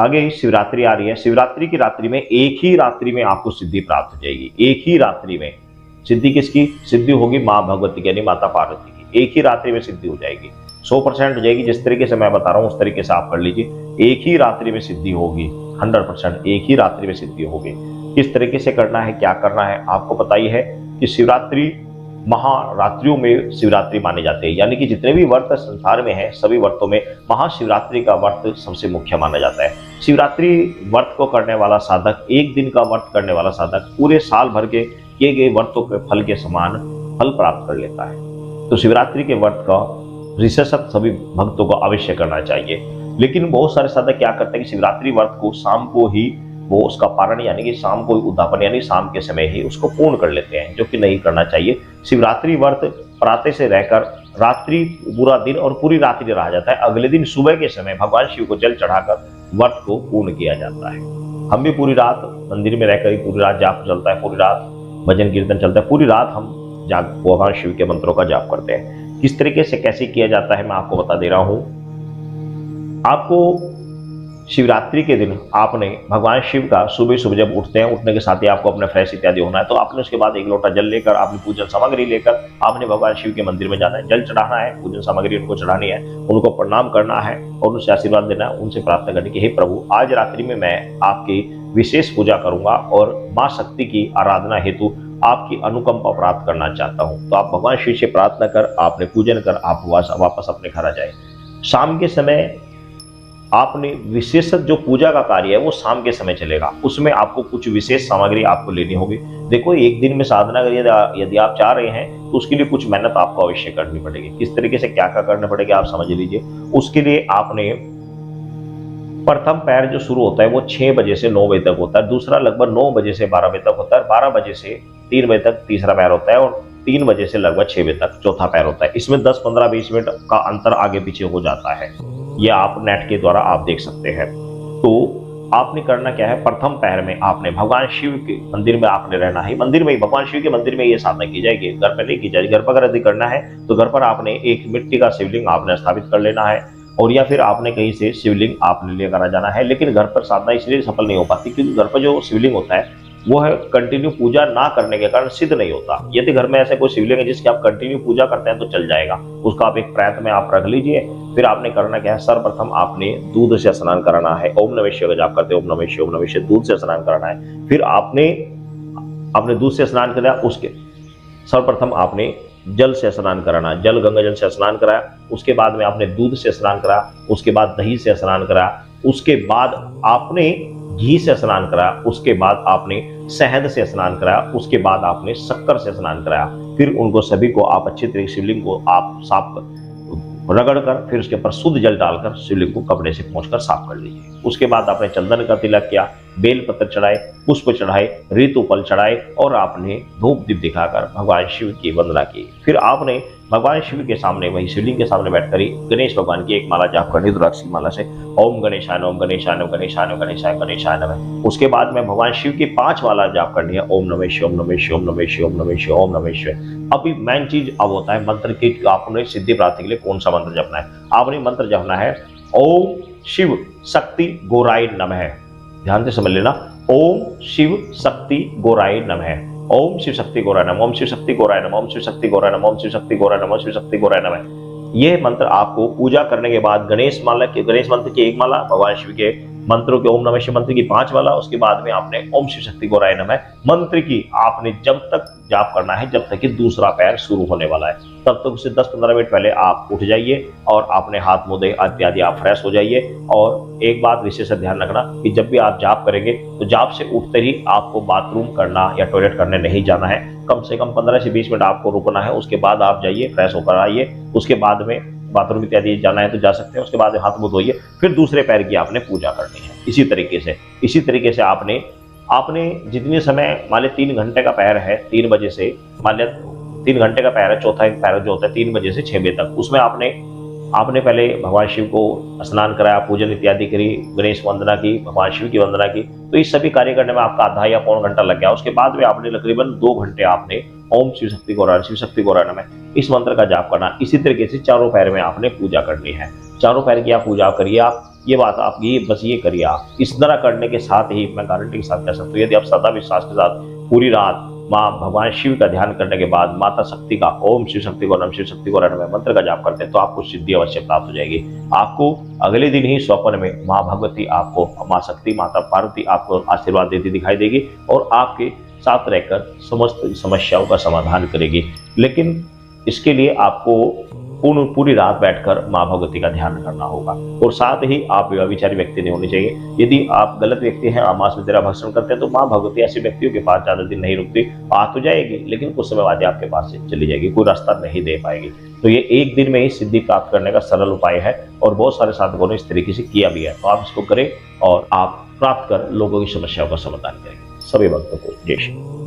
आगे शिवरात्रि आ रही है। शिवरात्रि की रात्रि में एक ही रात्रि में आपको सिद्धि प्राप्त हो जाएगी। एक ही रात्रि में सिद्धि किसकी सिद्धि होगी? माँ भगवती की यानी माता पार्वती की। एक ही रात्रि में सिद्धि हो जाएगी, 100% हो जाएगी। जिस तरीके से मैं बता रहा हूं उस तरीके से आप कर लीजिए। एक ही रात्रि में सिद्धि होगी, 100% एक ही रात्रि में सिद्धि होगी। किस तरीके से करना है, क्या करना है, आपको पता ही है कि शिवरात्रि महारात्रियों में शिवरात्रि माने जाते हैं, यानी कि जितने भी व्रत संसार में हैं सभी व्रतों में महाशिवरात्रि का व्रत सबसे मुख्य माना जाता है। शिवरात्रि व्रत को करने वाला साधक, एक दिन का व्रत करने वाला साधक पूरे साल भर के किए गए व्रतों के फल के समान फल प्राप्त कर लेता है। तो शिवरात्रि के व्रत का विशेषत सभी भक्तों को अवश्य करना चाहिए। लेकिन बहुत सारे साधक क्या करते हैं कि शिवरात्रि व्रत को शाम को ही वो उसका पारण यानी कि शाम को उद्यापन यानी शाम के समय ही उसको पूर्ण कर लेते हैं, जो कि नहीं करना चाहिए। शिवरात्रि व्रत प्रातः से रहकर रात्रि पूरा दिन और पूरी रात्रि रहा जाता है। अगले दिन सुबह के समय भगवान शिव को जल चढ़ाकर व्रत को पूर्ण किया जाता है। हम भी पूरी रात मंदिर में रहकर ही पूरी रात जाप चलता है, पूरी रात भजन कीर्तन चलता है, पूरी रात हम भगवान शिव के मंत्रों का जाप करते हैं। किस तरीके से कैसे किया जाता है मैं आपको बता दे रहा हूं। आपको शिवरात्रि के दिन आपने भगवान शिव का सुबह सुबह जब उठते हैं, उठने के साथ ही आपको अपने फ्रेश इत्यादि होना है, तो आपने उसके बाद एक लोटा जल लेकर आपने पूजन सामग्री लेकर आपने भगवान शिव के मंदिर में जाना है, जल चढ़ाना है, पूजन सामग्री उनको चढ़ानी है, उनको प्रणाम करना है और उनसे आशीर्वाद देना है, उनसे प्रार्थना करनी कि हे प्रभु आज रात्रि में मैं आपकी विशेष पूजा करूंगा और माँ शक्ति की आराधना हेतु आपकी अनुकंपा प्राप्त करना चाहता हूं। तो आप भगवान शिव से प्रार्थना कर आपने पूजन कर आप वापस अपने घर आ जाए। शाम के समय आपने विशेष जो पूजा का कार्य है वो शाम के समय चलेगा, उसमें आपको कुछ विशेष सामग्री आपको लेनी होगी। देखो एक दिन में साधना यदि आप चाह रहे हैं तो उसके लिए कुछ मेहनत आपको अवश्य करनी पड़ेगी। किस तरीके से क्या क्या करना पड़ेगा आप समझ लीजिए। उसके लिए आपने प्रथम पैर जो शुरू होता है वो 6 बजे से 9 बजे तक होता है, दूसरा लगभग 9 बजे से 12 बजे तक होता है, 12 बजे से 3 बजे तक तीसरा पैर होता है और 3 बजे से लगभग 6 बजे तक चौथा पैर होता है। इसमें 10, 15, 20 मिनट का अंतर आगे पीछे हो जाता है, यह आप नेट के द्वारा आप देख सकते हैं। तो आपने करना क्या है, प्रथम पैर में आपने भगवान शिव के मंदिर में आपने रहना है, मंदिर में ही भगवान शिव के मंदिर में ये साधना की जाएगी, घर पर नहीं की जाएगी। घर पर अगर यदि करना है तो घर पर आपने एक मिट्टी का शिवलिंग आपने स्थापित कर लेना है और या फिर आपने कहीं से शिवलिंग आपने लेकर आ जाना है। लेकिन घर पर साधना इसलिए सफल नहीं हो पाती क्योंकि घर पर जो शिवलिंग होता है वो है कंटिन्यू पूजा ना करने के कारण सिद्ध नहीं होता। यदि घर में ऐसा कोई शिवलिंग है जिसकी आप कंटिन्यू पूजा करते हैं तो चल जाएगा, उसका आप एक प्रयत्न में आप रख लीजिए। फिर आपने करना क्या है, सर्वप्रथम आपने दूध से स्नान कराना है। ओम नमः शिवाय का जाप करते हैं, ओम नमः शिवाय, ओम नमः शिवाय, दूध से स्नान कराना है। फिर आपने दूध से स्नान कराया, उसके सर्वप्रथम आपने जल से स्नान कराना, जल गंगा जल से स्नान कराया, उसके बाद में आपने दूध से स्नान कराया, उसके बाद दही से स्नान कराया, उसके बाद आपने घी से स्नान कराया, उसके बाद आपने शहद से स्नान कराया, उसके बाद आपने शक्कर से स्नान कराया। फिर उनको सभी को आप अच्छी तरीके से शिवलिंग को आप साफ रगड़ कर फिर उसके ऊपर शुद्ध जल डालकर शिवलिंग को कपड़े से पोंछकर साफ कर लीजिए। उसके बाद आपने चंदन का तिलक किया, बेल पत्र चढ़ाए, पुष्प चढ़ाए, ऋतुफल चढ़ाए और आपने धूप दीप दिखाकर भगवान शिव की वंदना की। फिर आपने भगवान शिव के सामने वही शिवलिंग के सामने बैठकर ही गणेश भगवान की एक माला जाप करनी, रुद्राक्ष की माला से ओम गणेशाय नमः, ओम गणेशाय नमः, गणेशाय नमः, गणेशाय गणेशाय नमः। उसके बाद में भगवान शिव की 5 माला जाप करनी है, ओम नमः शिवाय, ओम नमः शिवाय, ओम नमः शिवाय, ओम नमः शिवाय, ओम नमः शिवाय। अभी मेन चीज अब होता है मंत्र की, आपने सिद्धि प्राप्ति के लिए कौन सा मंत्र जपना है। आपने मंत्र जपना है ओम शिव शक्ति गोराय नमः। ध्यान से समझ लेना, ओम शिव शक्ति गोराय नमः, ओम शिव शक्ति गोराय नमः, ओम शिव शक्ति गोराय नमः, ओम शिव शक्ति गोराय नमः, ओम शिव शक्ति गोराय नमः, ओम शिव शक्ति गोराय नमः। यह मंत्र आपको पूजा करने के बाद गणेश मंत्र की 1 माला, भगवान शिव के मंत्रों के ओम नमः शिवाय मंत्र की 5 माला, उसके बाद में आपने ओम शिव शक्ति गोराय नमः मंत्र की आपने जब तक जाप करना है जब तक कि दूसरा पैर शुरू होने वाला है, तब तक उससे 10-15 मिनट पहले आप उठ जाइए और अपने हाथ मुंह धो इत्यादि आप फ्रेश हो जाइए। और एक बात विशेष ध्यान रखना कि जब भी आप जाप करेंगे तो जाप से उठते ही आपको बाथरूम करना या टॉयलेट करने नहीं जाना है, कम से कम 15 से 20 मिनट आपको रुकना है। उसके बाद आप जाइए, फ्रेश होकर आइए, उसके बाद में बाथरूम इत्यादि जाना है तो जा सकते हैं, उसके बाद हाथ मुंह धोइए, फिर दूसरे पैर की आपने पूजा करनी है। इसी तरीके से आपने जितने समय मान लिया 3 घंटे का पैर है, 3 बजे से मान लिया 3 घंटे का पैर है, चौथा एक पैर जो होता है 3 बजे से 6 बजे तक, उसमें आपने पहले भगवान शिव को स्नान कराया, पूजन इत्यादि करी, गणेश वंदना की, भगवान शिव की वंदना की। तो इस सभी कार्य करने में आपका आधा या पौन घंटा लग गया। उसके बाद में आपने तकरीबन 2 घंटे आपने ओम शिव शक्ति गोराय नमः इस मंत्र का जाप करना। इसी तरीके से चारों पैर में आपने पूजा करनी है। चारों पैर की आप पूजा करिए। आप ये बात आप ये बस ये करिए। आप इस तरह करने के साथ ही मैं गारंटी के साथ कह सकता हूँ, यदि आप सदा विश्वास के साथ पूरी रात माँ भगवान शिव का ध्यान करने के बाद माता शक्ति का ओम शिव शक्ति को नम शिव शक्ति को रणमय मंत्र का जाप करते हैं तो आपको सिद्धि अवश्य प्राप्त हो जाएगी। आपको अगले दिन ही स्वप्न में माँ भगवती आपको, माँ शक्ति, माता पार्वती आपको आशीर्वाद देती दिखाई देगी और आपके साथ रहकर समस्त समस्याओं का समाधान करेगी। लेकिन इसके लिए आपको पूरी रात बैठकर माँ भगवती का ध्यान करना होगा और साथ ही आप व्यभिचारी व्यक्ति नहीं होने चाहिए। यदि आप गलत व्यक्ति हैं, आमास में तेरा भक्षण करते हैं, तो माँ भगवती ऐसे व्यक्तियों के पास ज्यादा दिन नहीं रुकती। आ तो जाएगी लेकिन कुछ समय बाद आपके पास से चली जाएगी, कोई रास्ता नहीं दे पाएगी। तो ये एक दिन में ही सिद्धि प्राप्त करने का सरल उपाय है और बहुत सारे साधकों ने इस तरीके से किया भी है। तो आप इसको करें और आप प्राप्त कर लोगों की समस्याओं का समाधान करें। सभी भक्तों को जय श्री।